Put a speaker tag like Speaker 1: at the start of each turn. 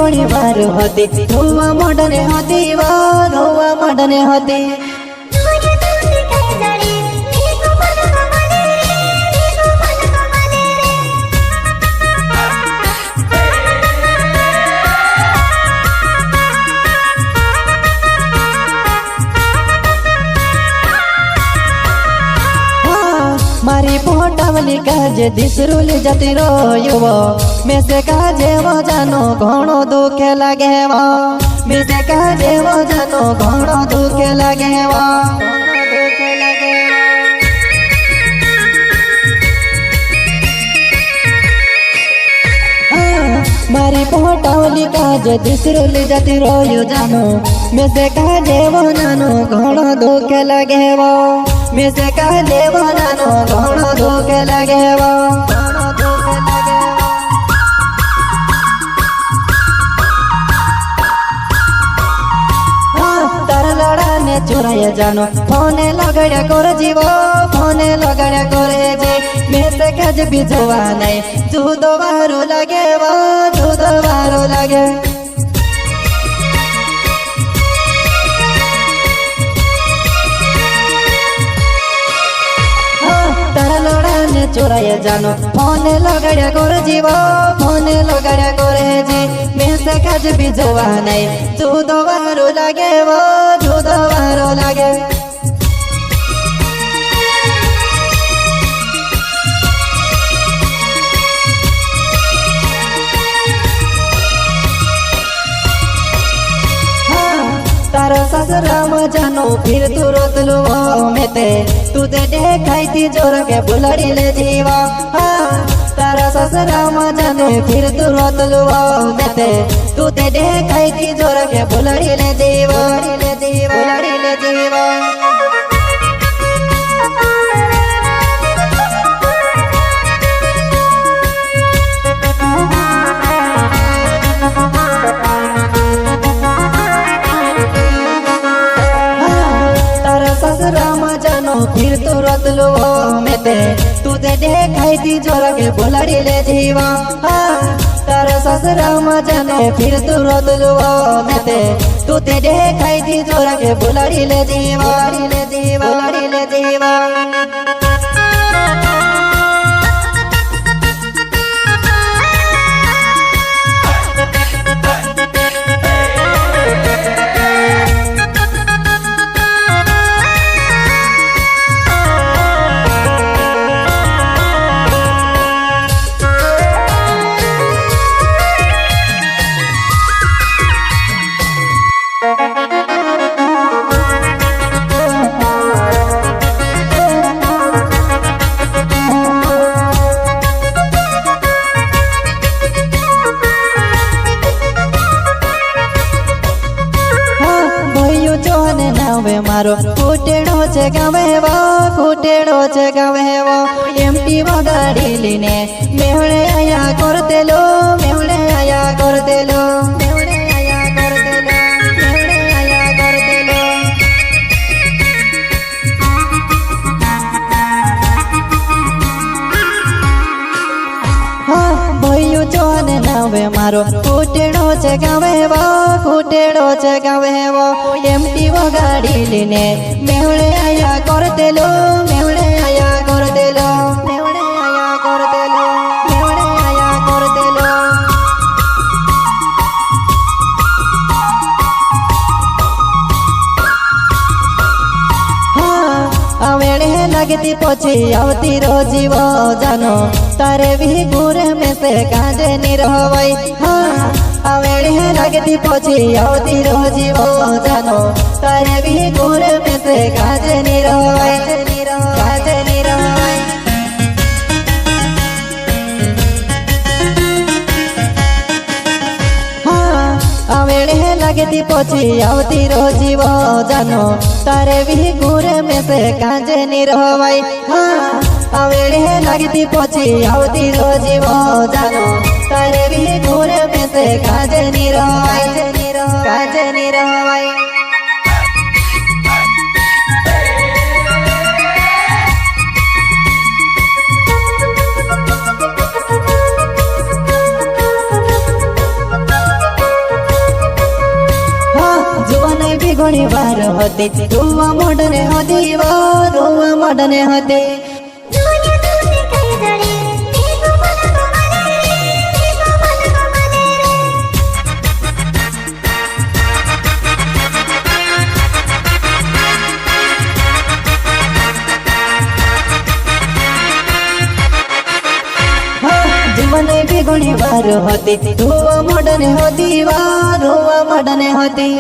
Speaker 1: थोड़ी बार होती धुआ मडने होती वो धुआ मडने होती मारी पोटावली काजे दिसरुल जती रोयुवो मेसे काजे वो जानो घणो दुखे लागे वो मेसे काजे वो जानो घणो दुखे लागे वो मारी पोटावली काजे दिसरुल जती रोयु जानो मेसे काजे वो जानो घणो दुखे लागे वो मेसे काजे वो जानो घणो दुखे लागे वो तारा लड़ा ने चुराया जानो फोने लगाया कर जीवो फोने लगाया करे जे मेसे काजे बिजवा नहीं जुदो बारो लागे वो जुदो बारो लागे चोराया जानो फोने लगाया करे जीवो फोने लगाया करे जी मेसे काज बिजवा नहीं जुदो बारो लागे वो जुदो बारो लागे तारा ससुरा मजानो फिर तू रोतलू मेते तू ते देखाई थी जोर के बुलड़ी ले जीवा तारा ससुरा मजानो फिर तू रोतलू मेते तू ते देखाई थी जोर के बुलड़ी ले जीवा बुलड़ी ले जीवा फिर तू रोतलू मेते तू ते देखाई थी जोर के बुलड़ी ले जीवा तारा ससुरा मजाने फिर तू रोतलू मेते तू ते देखाई थी जोर के बुलड़ी ले जीवा बुलड़ी ले जीवा मारो फूटेड़ो छे गावे वो एमटी गाड़ी लीने मेहड़े आया करते लो मेहड़े आया करते लो मेहड़े आया करते लो मेहड़े आया करते लो हाँ भैयो जोने नावे मारो फूटेड़ो छे गावे वो एमटी गाड़ी लीने मेहड़े आया करते लो मेहड़े आया करते लो मेहड़े आया करते लो मेहड़े आया करते लो हाँ आवेड़े लगती पछी आवती रोजी वो जानो तारे भी गुरे में से कांजे नी रहवई हाँ आवेड़े लगती पछी आवती रोजी वो जानो तारे भी गुरे में से कांजे नी रहवई कांजे नी रहवई आवेड़े लगती पछी आवती रोजी वो जानो तारे भी गुरे में से कांजे नी रहवई हाँ आवेड़े लगती पछी आवती रोजी वो जानो तारे भी गुरे में से कांजे नी रहवई कांजे नी रहवई घणी बार होती रोवा मोडने होती वो रोवा मोडने होती जीवन भी घणी बार होती रोवा मोडने होती वो रोवा मोडने होती।